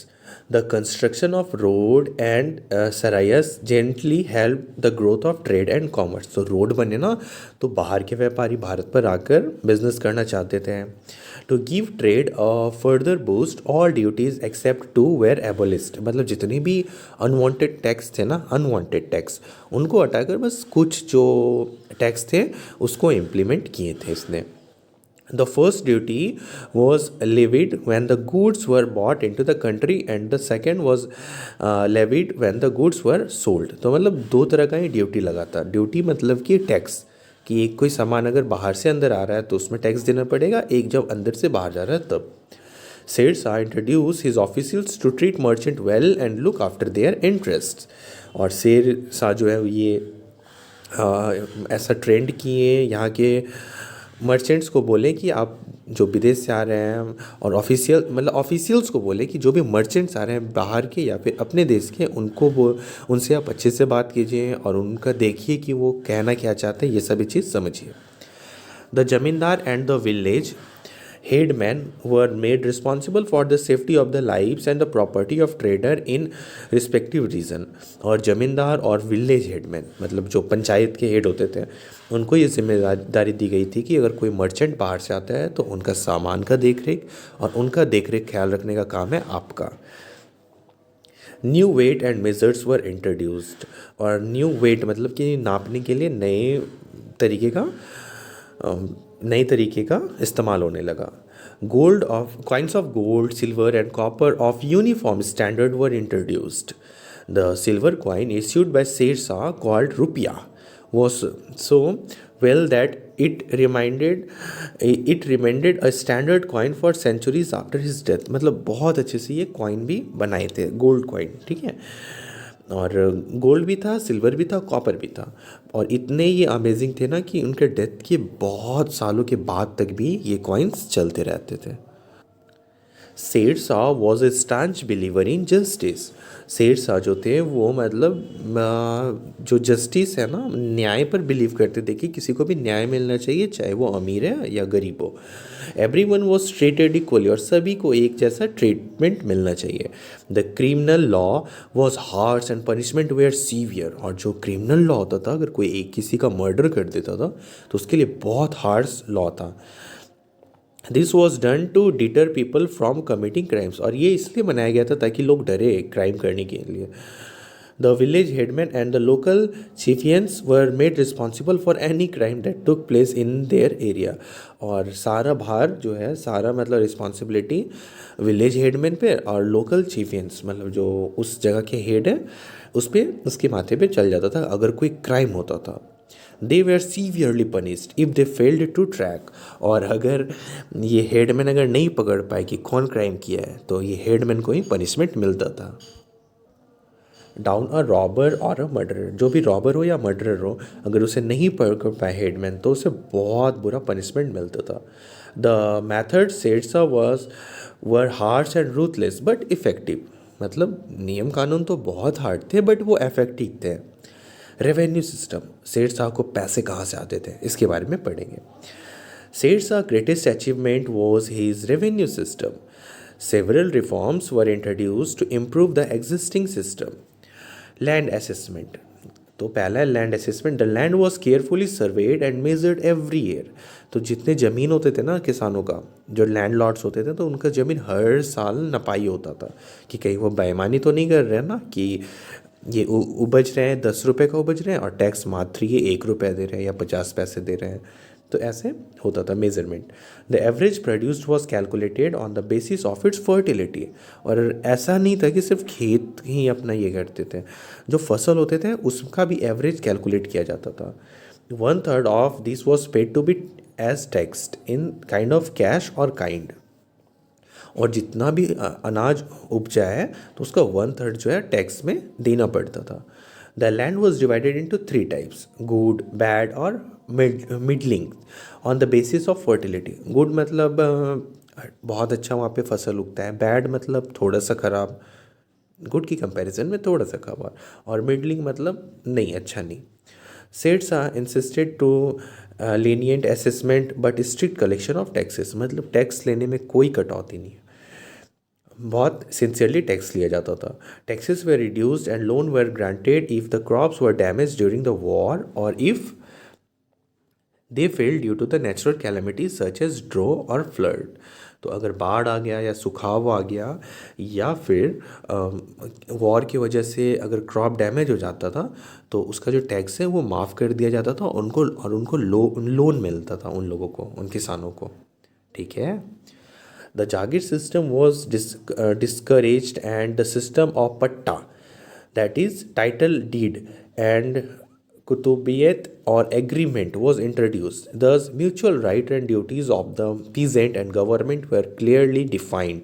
The construction of road and sarayas gently helped the growth of trade and commerce। तो रोड बने ना तो बाहर के व्यापारी भारत पर आकर बिजनेस करना चाहते थे। To give trade a further boost, all duties except 2 were abolished। मतलब जितने भी अनवांटेड टैक्स थे ना, अनवांटेड टैक्स, उनको हटाकर बस कुछ जो टैक्स थे उसको इम्प्लीमेंट किए थे इसने। The first duty was levied when the goods were bought into the country and the second was levied when the goods were sold। तो मतलब 2 तरह का ही ड्यूटी लगा था। ड्यूटी मतलब कि टैक्स, कि एक कोई सामान अगर बाहर से अंदर आ रहा है तो उसमें टैक्स देना पड़ेगा, एक जब अंदर से बाहर जा रहा है तब। Sher Shah introduced his officials to treat merchant well and look after their interests। और शेर शाह जो है ये ऐसा ट्रेंड किए यहाँ के मर्चेंट्स को बोले कि आप जो विदेश से आ रहे हैं, और ऑफिशियल्स को बोले कि जो भी मर्चेंट्स आ रहे हैं बाहर के या फिर अपने देश के, उनको वो उनसे आप अच्छे से बात कीजिए और उनका देखिए कि वो कहना क्या चाहते हैं, ये सभी चीज़ समझिए। द जमींदार and the village headmen were made responsible for the safety of the lives and the property of trader in respective region। और जमींदार और विलेज हेडमैन मतलब जो पंचायत के हेड होते थे, उनको ये जिम्मेदारी दी गई थी कि अगर कोई मर्चेंट बाहर से आता है तो उनका सामान का देख रेख और उनका देख रेख ख्याल रखने का काम है आपका। New weight and measures were introduced. और न्यू वेट मतलब कि नापने के लिए नए तरीके का इस्तेमाल होने लगा। Coins of gold, silver and copper of uniform standard were introduced. The silver coin issued by Sher Shah called रुपया was so well that it remained a standard coin for centuries after his death। मतलब बहुत अच्छे से ये coin भी बनाए थे, gold coin, ठीक है। और गोल्ड भी था, सिल्वर भी था, कॉपर भी था, और इतने ये अमेजिंग थे ना कि उनके डेथ के बहुत सालों के बाद तक भी ये कॉइन्स चलते रहते थे। Sher Shah was a staunch believer in justice. Sher Shah जो थे वो मतलब जो जस्टिस है ना, न्याय पर बिलीव करते थे कि किसी को भी न्याय मिलना चाहिए, चाहे वो अमीर है या गरीब हो। एवरीवन वाज ट्रीटेड इक्वली, और सभी को एक जैसा ट्रीटमेंट मिलना चाहिए। The criminal law was harsh and punishment were severe. और जो क्रिमिनल लॉ होता था, अगर कोई एक किसी का मर्डर कर देता था तो उसके लिए बहुत हार्श लॉ था। This was done to deter people from committing crimes. और ये इसलिए बनाया गया था ताकि लोग डरे क्राइम करने के लिए। The village headman and the local chieftains were made responsible for any crime that took place in their area. और सारा भार जो है, सारा मतलब रिस्पॉन्सिबिलिटी विलेज हेडमैन पे और लोकल चीफियंस मतलब जो उस जगह के हेड है उस पर उसके माथे पे चल जाता था अगर कोई क्राइम होता था। They were severely punished if they failed to track, और अगर ये हेडमैन अगर नहीं पकड़ पाए कि कौन क्राइम किया है तो ये हेडमैन को ही पनिशमेंट मिलता था। डाउन अ रॉबर और अ मर्डरर, जो भी रॉबर हो या मर्डरर हो, अगर उसे नहीं पकड़ पाए हेडमैन तो उसे बहुत बुरा पनिशमेंट मिलता था। द मैथड सेड्सा was were harsh and ruthless but effective, मतलब नियम कानून तो बहुत हार्ड थे बट वो इफेक्टिव थे। रेवेन्यू सिस्टम, सेठ साहब को पैसे कहाँ से आते थे इसके बारे में पढ़ेंगे। सेठ साहब greatest achievement was his revenue system. Several reforms were introduced to improve the existing system. Land assessment, तो पहला है land assessment. The land was carefully surveyed and measured every year. तो जितने ज़मीन होते थे ना किसानों का, जो लैंड लॉर्ड्स होते थे, तो उनका ज़मीन हर साल नपाई होता था कि कहीं वो बेईमानी तो नहीं कर रहे हैं ना, कि ये उपज रहे हैं 10 रुपये का उपज रहे हैं और टैक्स मात्र ये 1 रुपया दे रहे हैं या 50 पैसे दे रहे हैं। तो ऐसे होता था measurement. The average produced was calculated on the basis of its fertility. और ऐसा नहीं था कि सिर्फ खेत ही अपना ये करते थे, जो फसल होते थे उसका भी एवरेज कैलकुलेट किया जाता था। 1/3 of this was paid to be as taxed in kind of cash और काइंड। और जितना भी अनाज उपजा है तो उसका 1/3 जो है टैक्स में देना पड़ता था। The land was divided into 3 types, good, bad और middling, on the basis of fertility. Good मतलब बहुत अच्छा वहाँ पे फसल उगता है, बैड मतलब थोड़ा सा ख़राब, गुड की कंपैरिजन में थोड़ा सा खबर, और मिडलिंग मतलब नहीं, अच्छा नहीं। सेट्स आर insisted to lenient assessment but strict collection of taxes, मतलब टैक्स लेने में कोई कटौती नहीं है, बहुत सिंसियरली टैक्स लिया जाता था। Taxes were reduced and loan were granted if the crops were damage during the war और if they fail due to the natural calamities such as drought और फ्लड। तो अगर बाढ़ आ गया या सुखाव आ गया या फिर वॉर की वजह से अगर क्रॉप डैमेज हो जाता था तो उसका जो टैक्स है वो माफ़ कर दिया जाता था, उनको लोन मिलता था उन लोगों को, उन किसानों को। ठीक है। The Jagir system was discouraged and the system of patta, that is title deed and kutubiyat or agreement was introduced. Thus mutual right and duties of the peasant and government were clearly defined.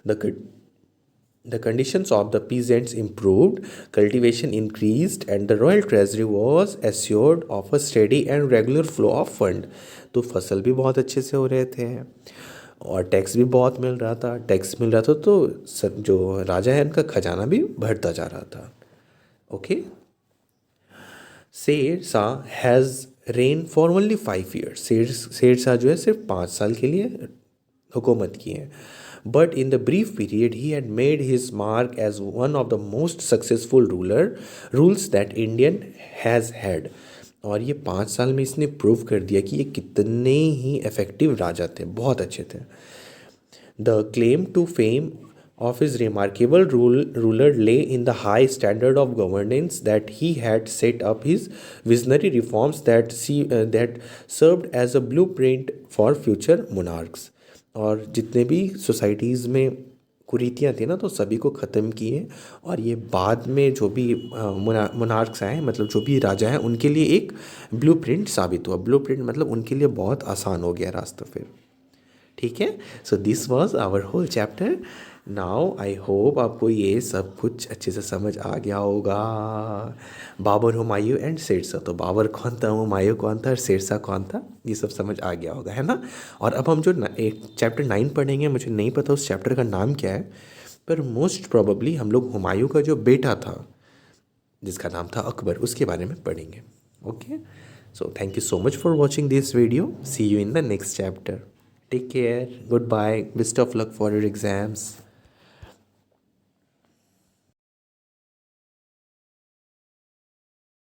The conditions of the peasants improved, cultivation increased, and the royal treasury was assured of a steady and regular flow of fund. तो फसल भी बहुत अच्छे से हो रहे थे और टैक्स भी बहुत मिल रहा था। टैक्स मिल रहा था तो जो राजा है उनका खजाना भी बढ़ता जा रहा था। Okay. Sher Shah has rain for only 5 years. शेर शाह जो है सिर्फ 5 साल के लिए हुकूमत की है। But in the brief period he had made his mark as one of the most successful rules that Indian has had. और ये 5 साल में इसने प्रूव कर दिया कि ये कितने ही इफ़ेक्टिव राजा थे, बहुत अच्छे थे। The claim to fame of his remarkable ruler lay in the high standard of governance that he had set up, his visionary reforms that served as a blueprint for future monarchs। और जितने भी societies में कुरीतियाँ थी ना तो सभी को ख़त्म किए, और ये बाद में जो भी मोनार्क्स आए, मतलब जो भी राजा हैं, उनके लिए एक ब्लूप्रिंट साबित हुआ। ब्लूप्रिंट मतलब उनके लिए बहुत आसान हो गया रास्ता फिर। ठीक है। So this was our whole chapter. Now I hope आपको ये सब कुछ अच्छे से समझ आ गया होगा। बाबर, हुमायूं एंड शेरशाह। तो बाबर कौन था, हुमायूं कौन था और शेरशाह कौन था, ये सब समझ आ गया होगा, है ना। और अब हम जो एक चैप्टर 9 पढ़ेंगे, मुझे नहीं पता उस चैप्टर का नाम क्या है, पर मोस्ट प्रोबेबली हम लोग हुमायूं का जो बेटा था जिसका नाम था अकबर, उसके बारे में पढ़ेंगे। Okay. So thank you so much for watching this video. See you in the next chapter. Take care. Goodbye. Best of luck for your exams.